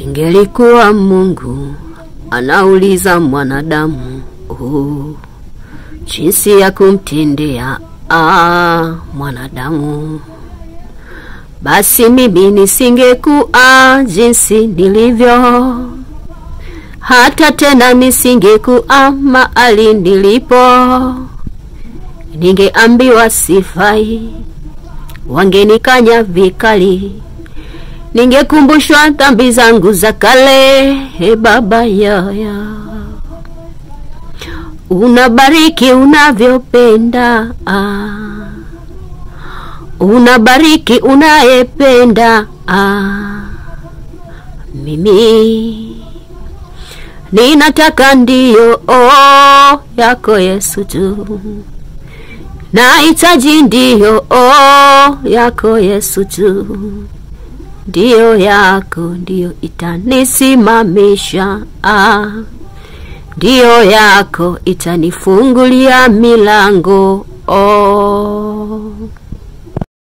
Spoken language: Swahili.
Ingelikuwa Mungu anauliza mwanadamu jinsi ya kumtendea mwanadamu, basi mimi nisingekuwa jinsi nilivyo, hata tena nisingekuwa mahali nilipo. Ningeambiwa sifai, wangenikanya vikali, ningekumbushwa dhambi zangu za kale. Baba ya unabariki unavyopenda, unabariki unayependa. Mimi ninataka ndio yako Yesu tu, nahitaji ndio yako Yesu tu. Ndio yako ndio itanisimamisha, ndio yako itanifungulia milango.